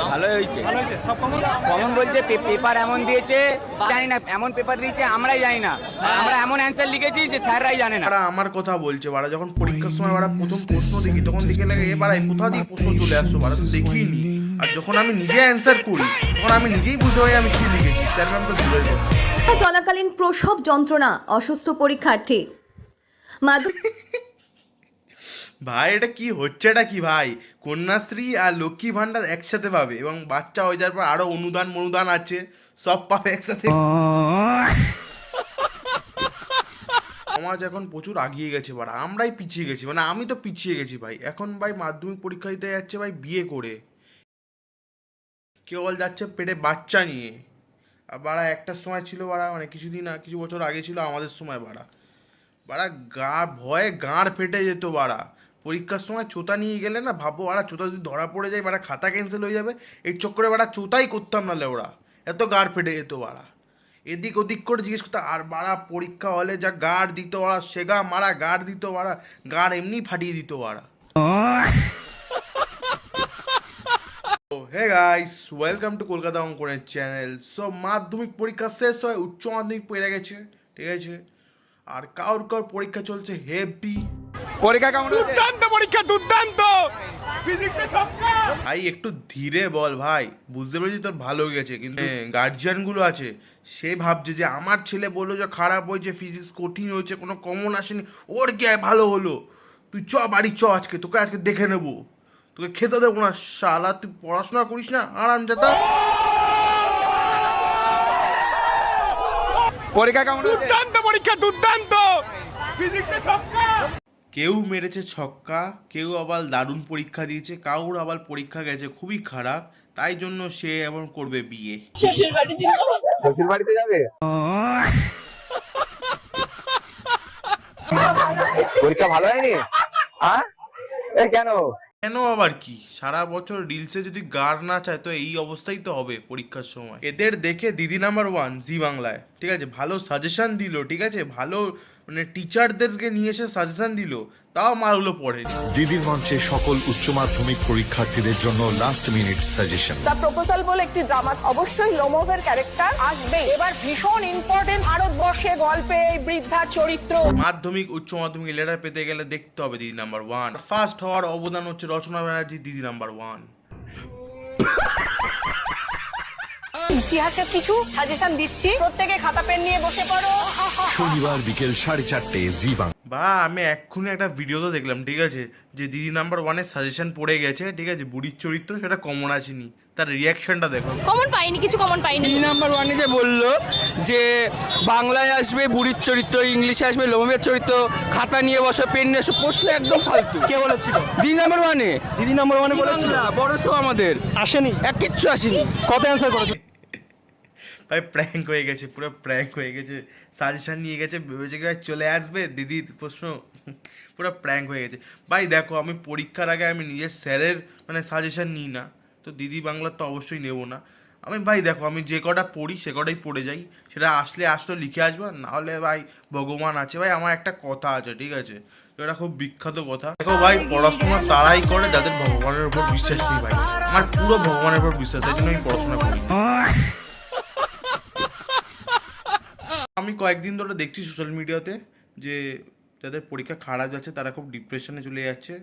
ভালোই হয়েছে। কমন বলতে পেপার এমন দিয়েছে জানি না, এমন পেপার দিয়েছে আমরাই জানি না, আমরা এমন অ্যান্সার লিখেছি যে স্যাররাই জানে না। আমার কথা বলছে বাড়া, যখন পরীক্ষার সময় বাড়া প্রথম প্রশ্ন দেখি তখন দেখে লাগে এ বাড়া কোথা দিয়ে প্রশ্ন চলে আসতো বাড়া, তো দেখিনি। আর যখন আমি নিজে অ্যান্সার করি তখন আমি নিজেই বুঝতে পারি আমি কি লিখেছি। স্যার ম্যাম তো দূরের কথা। চলাকালীন প্রসব যন্ত্রণা অসুস্থ পরীক্ষার্থী ভাই এটা কি হচ্ছে, এটা কি ভাই? কন্যাশ্রী আর লক্ষ্মী ভান্ডার একসাথে পাবে এবং বাচ্চা হয়ে যাওয়ার পর আরো অনুদান আছে, সব পাবে একসাথে। সমাজ এখন প্রচুর আগিয়ে গেছে বাড়া, আমরাই পিছিয়ে গেছি, মানে আমি তো পিছিয়ে গেছি ভাই। এখন ভাই মাধ্যমিক পরীক্ষা দিতে যাচ্ছে ভাই বিয়ে করে, কেবল যাচ্ছে পেটে বাচ্চা নিয়ে। আর বাড়া একটা সময় ছিল বাড়া, মানে কিছু বছর আগে ছিল আমাদের সময় বাড়া, বাড়া ভয়ে গাঁড় ফেটে যেত বাড়া। পরীক্ষার সময় চোতা নিয়ে গেলে না, ভাবো বাড়া চোতা যদি ধরা পড়ে যায় বাড়া খাতা ক্যান্সেল হয়ে যাবে, এই চক্করে বাড়া চোতাই করতাম না লেওড়া, এত গাঁড় ফেটে যেত বাড়া। এদিক ওদিক করে জিজ্ঞেস করতে, আর বাড়া পরীক্ষা হলে যা গার্ড দিত বাড়া, সেগা মারা গার্ড দিত বাড়া, গার্ড এমনি ফাটিয়ে দিত বাড়া। Hey guys, welcome to Kolkata অঙ্কনের চ্যানেল। সো মাধ্যমিক পরীক্ষা শেষ হয়, উচ্চ মাধ্যমিক পড়ে গেছে, ঠিক আছে? আর কার পরীক্ষা চলছে হেভি। পরীক্ষা কেমন হয়েছে? দুর্দান্ত পরীক্ষা, দুর্দান্ত। ফিজিক্সে ছক্কা। ভাই একটু ধীরে বল ভাই, বুঝতে পেরেছি তোর ভালো গেছে, কিন্তু গার্জিয়ান গুলো আছে সে ভাবছে যে আমার ছেলে বললো যে খারাপ হয়েছে, ফিজিক্স কঠিন হয়েছে, কোনো কমন আসেনি, ওর কি ভালো হলো, তুই চ বাড়ি চ, আজকে তোকে আজকে দেখে নেবো, তোকে খেতে দেবো না শালা, তুই পড়াশোনা করিস না আরাম যেতা। পরীক্ষা কেমন হয়েছে? দুর্দান্ত পরীক্ষা, দুর্দান্ত। ফিজিক্সে ছক্কা। কেউ মেরেছে ছক্কা, কেউ আবার দারুণ পরীক্ষা দিয়েছে, কাউর আবার পরীক্ষা গেছে খুবই খারাপ, তাই জন্য সে এমন করবে বিয়ে। শ্বশুর বাড়িতে যাবে? পরীক্ষা ভালো হয়নি? হ্যাঁ, কেন? কেন আবার কি, সারা বছর রিলসে যদি গার না চায় তো এই অবস্থাই তো হবে পরীক্ষার সময়। এদের দেখে দিদি নাম্বার 1 জি বাংলায়, ঠিক আছে, ভালো সাজেশন দিল, ঠিক আছে, ভালো মানে টিচারদেরকে নিয়ে এসে সাজেশন দিল, তাও মারগুলো পড়েনি। দিদির মঞ্চে সকল উচ্চ মাধ্যমিক পরীক্ষার্থীদের জন্য last minute suggestion. The proposal বলে একটি ড্রামা, অবশ্যই লোমোভের ক্যারেক্টার আসবে। এবার ভীষণ ইম্পর্টেন্ট ভারতবর্ষে গল্পে এই বৃদ্ধার চরিত্র। মাধ্যমিক উচ্চ মাধ্যমিক লেটার পেতে গেলে দেখতে হবে দিদি নাম্বার 1। ফার্স্ট হওয়ার অবদান হচ্ছে রচনা ব্যানার্জি, দিদি নাম্বার 1। ইতিহাসের কিছু সাজেশন দিচ্ছি, প্রত্যেকে খাতা পেন নিয়ে বসে পড়ো। শনিবার বিকেল 4:30 জি বাংলা। বা আমি এক্ষুনি একটা ভিডিও তো দেখলাম, ঠিক আছে, যে দিদি নাম্বার 1-এর সাজেশন পড়ে গেছে, ঠিক আছে, বুড়ির চরিত্র সেটা কমন আসেনি, তার রিয়াকশনটা দেখো। কমন পাইনি, কিছু কমন পাইনি। তিন নাম্বার ওয়ানে যে বললো যে বাংলায় আসবে বুড়ির চরিত্র, ইংলিশে আসবে লোমের চরিত্র, খাতা নিয়ে বসো, পেন নিয়ে এসো, প্রশ্ন একদম ফালতু। কে বলেছিল? দিদি নাম্বার ওয়ানে বলেছিল। বড় শো আমাদের আসেনি, কিচ্ছু আসেনি। কত অ্যান্সার করেছে ভাই প্র্যাঙ্ক হয়ে গেছে, পুরো প্র্যাঙ্ক হয়ে গেছে, সাজেশন নিয়ে গেছে, ভেবেছে কি চলে আসবে দিদির প্রশ্ন, পুরো প্র্যাঙ্ক হয়ে গেছে। ভাই দেখো, আমি পরীক্ষার আগে আমি নিজের স্যারের মানে সাজেশন নিই না, তো দিদি বাংলার তো অবশ্যই নেবো না আমি। ভাই দেখো, আমি যে কটা পড়ি সে কটাই পড়ে যাই, সেটা আসলে লিখে আসবো, না হলে ভাই ভগবান আছে। ভাই আমার একটা কথা আছে, ঠিক আছে, এটা খুব বিখ্যাত কথা। দেখো ভাই, পড়াশোনা তারাই করে যাদের ভগবানের উপর বিশ্বাস নেই। ভাই আমার পুরো ভগবানের উপর বিশ্বাস, তাই জন্য আমি পড়াশোনা করি। আমি কয়েকদিন ধরে দেখছি সোশ্যাল মিডিয়াতে যে যাদের পরীক্ষা খারাপ যাচ্ছে তারা খুব ডিপ্রেশনে চলে যাচ্ছে।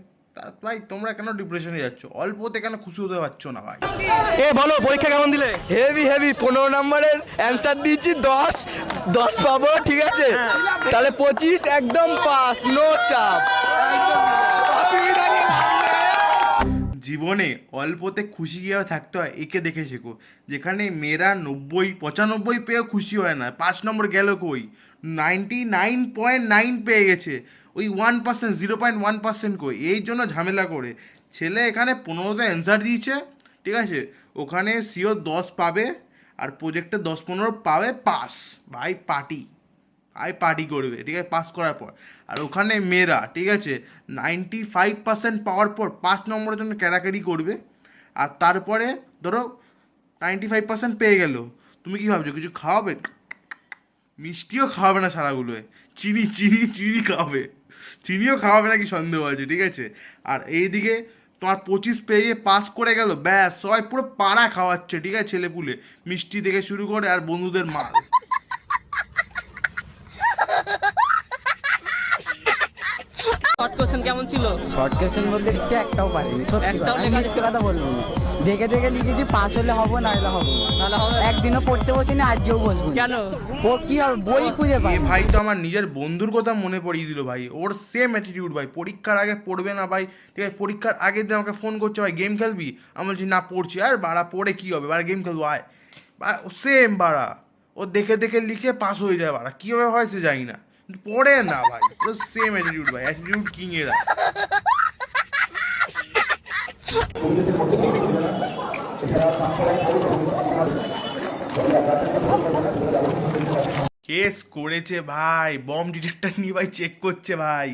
ভাই তোমরা কেন ডিপ্রেশনে যাচ্ছ? অল্পতে কেন খুশি হতে পারছো না ভাই? বলো পরীক্ষা কেমন দিলে? হেভি 15 নম্বরের অ্যান্সার দিয়েছি, 10 পাবো, ঠিক আছে, তাহলে 25 একদম পাস, নো চাপ। জীবনে অল্পতে খুশি কীভাবে থাকতে হয় একে দেখে শেখো। যেখানে মেয়েরা 90-95 পেয়েও খুশি হয় না, 5 নম্বর গেল কই, 99.9 পেয়ে গেছে, ওই 1%, 0.1% কই, এই জন্য ঝামেলা করে। ছেলে এখানে 15তে অ্যান্সার দিয়েছে, ঠিক আছে, ওখানে সিওর 10 পাবে, আর প্রজেক্টে 10-15 পাবে, পাস। ভাই পার্টি করবে, ঠিক আছে, পাস করার পর। আর ওখানে মেয়েরা, ঠিক আছে, 95% পাওয়ার পর 5 নম্বরের জন্য ক্যারাকারি করবে, আর তারপরে ধরো 95% পেয়ে গেল, তুমি কি ভাবছো কিছু খাওয়াবে? মিষ্টিও খাওয়াবে না সারাগুলোয়, চিনি খাওয়াবে, চিনিও খাওয়াবে নাকি সন্দেহ আছে, ঠিক আছে। আর এইদিকে তোমার 25 পেয়ে পাস করে গেল, ব্যাস সবাই পুরো পাড়া খাওয়াচ্ছে, ঠিক আছে, ছেলেপুলে মিষ্টি থেকে শুরু করে আর বন্ধুদের মাল। শর্ট কোশ্চেন কেমন ছিল? শর্ট কোশ্চেন বলতে লিখতে একটাও পারিনি, সত্যি একটাও কথা, আমি লেখা মিথ্যে কথা বলবো না। দেখে দেখে লিখেছি, পাস হলে হবো, না হলে হবো না। নাহলে হবে? একদিনও পড়তে বসিনি, আজকেও বসবো না। কেন? ও কি হবে, বই খুঁজে পাই এ ভাই তো আমার নিজের বন্ধুর কথা মনে পড়িয়ে দিল ভাই, ওর সেম অ্যাটিটিউড ভাই, পরীক্ষার আগে পড়বে না ভাই, ঠিক আছে, পরীক্ষার আগে দিয়ে আমাকে ফোন করছে, ভাই গেম খেলবি? আমি বলছি না পড়ছি। আর বাড়া পড়ে কি হবে, বাড়া গেম খেলবো আয়, সেম বাড়া, ও দেখে দেখে লিখে পাস হয়ে যায়, বাড়া কীভাবে হয় সে জানি না, কিন্তু পড়ে না ভাই, সেম অ্যাটিটিউড ভাই, অ্যাটিটিউড কিং এরা। কেস করেছে ভাই, বম ডিটেক্টর নিয়ে ভাই চেক করছে ভাই।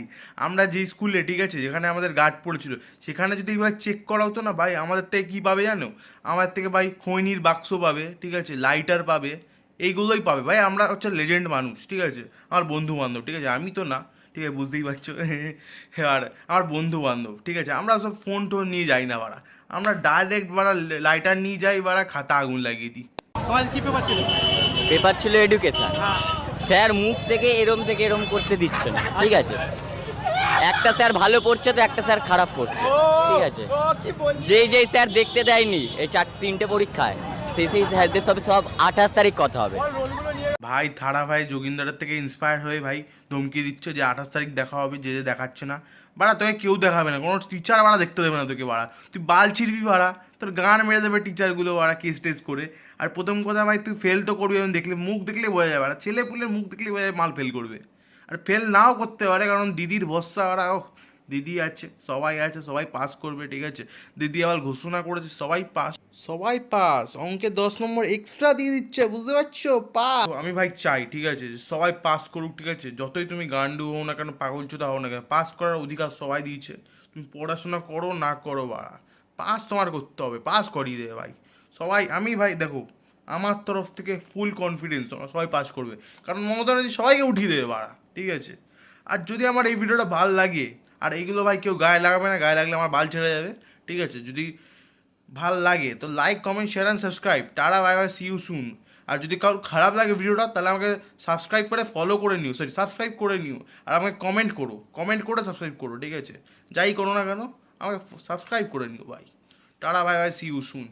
আমরা যে স্কুলে, ঠিক আছে, যেখানে আমাদের গার্ড পড়েছিল, সেখানে যদি ভাই চেক করা হতো না ভাই, আমাদের থেকে কী পাবে জানো? আমাদের থেকে ভাই খৈনির বাক্স পাবে, ঠিক আছে, লাইটার পাবে, এইগুলোই পাবে ভাই। আমরা হচ্ছে লেজেন্ড মানুষ, ঠিক আছে, আমার বন্ধু বান্ধব, ঠিক আছে, আমি তো না, ঠিক আছে, বুঝতেই পারছো। আর আমার বন্ধু বান্ধব, ঠিক আছে, আমরা সব ফোন টোন নিয়ে যাই না বাড়া, আমরা ডাইরেক্ট বাড়া লাইটার নিয়ে যাই, বাড়া খাতা আগুন লাগিয়ে দিই। তোমার কি পেপার ছিল? পেপার ছিল এডুকেশন। স্যার মুখ থেকে এরম করতে দিচ্ছে না, ঠিক আছে, একটা স্যার ভালো পড়ছে তো একটা স্যার খারাপ পড়ছে, ঠিক আছে, যেই স্যার দেখতে দেয়নি এই 3টে পরীক্ষায়, সেই স্যারদের সব 28 তারিখ কথা হবে। ভাই থাড়া ভাই যোগিন্দারের থেকে ইন্সপায়ার হয়ে ভাই ধমকি দিচ্ছে যে 28 তারিখ দেখা হবে, যে দেখাচ্ছে না বাড়া, তোকে কেউ দেখাবে না, কোনো টিচার বাড়া দেখতে দেবে না তোকে বাড়া, তুই বাল ছিড়বি বাড়া, তোর গান মেরে দেবে টিচারগুলো বাড়া কেস টেস করে। আর প্রথম কথা ভাই তুই ফেল তো করবি, আমি দেখলে মুখ দেখলে বোঝা যাবে, বাড়া ছেলে পুলের মুখ দেখলে বোঝা যাবে মাল ফেল করবে, আর ফেল নাও করতে পারে, কারণ দিদির ভরসা বাড়া, ও দিদি আছে, সবাই পাস করবে, ঠিক আছে, দিদি আবার ঘোষণা করেছে সবাই পাস, অঙ্কে 10 নম্বর এক্সট্রা দিয়ে দিচ্ছে, বুঝতে পারছো, পাস। আমি ভাই চাই, ঠিক আছে, যে সবাই পাস করুক, ঠিক আছে, যতই তুমি গান্ডু হও না কেন, পাগলচোদা হও না কেন, পাস করার অধিকার সবাই দিয়েছে, তুমি পড়াশোনা করো না করো বাড়া, পাস তোমার করতে হবে, পাস করিয়ে দেবে ভাই সবাই। আমি ভাই দেখো আমার তরফ থেকে ফুল কনফিডেন্স সবাই পাস করবে, কারণ মমতা ব্যানার্জি সবাইকে উঠিয়ে দেবে বাড়া, ঠিক আছে। আর যদি আমার এই ভিডিওটা ভালো লাগে, আর এইগুলো ভাই কেউ গায়ে লাগাবে না, গায়ে লাগলে আমার বাল ছেড়ে যাবে, ঠিক আছে, যদি ভাল লাগে তো like comment share and subscribe, tata bye bye, see you soon. আর যদি কারোর খারাপ লাগে ভিডিওটা, তাহলে আমাকে সাবস্ক্রাইব করে ফলো করে নিও, সাবস্ক্রাইব করে নিও, আর আমাকে কমেন্ট করে সাবস্ক্রাইব করো, ঠিক আছে, যাই করো না কেন আমাকে সাবস্ক্রাইব করে নিও ভাই। টাটা bye bye, see you soon.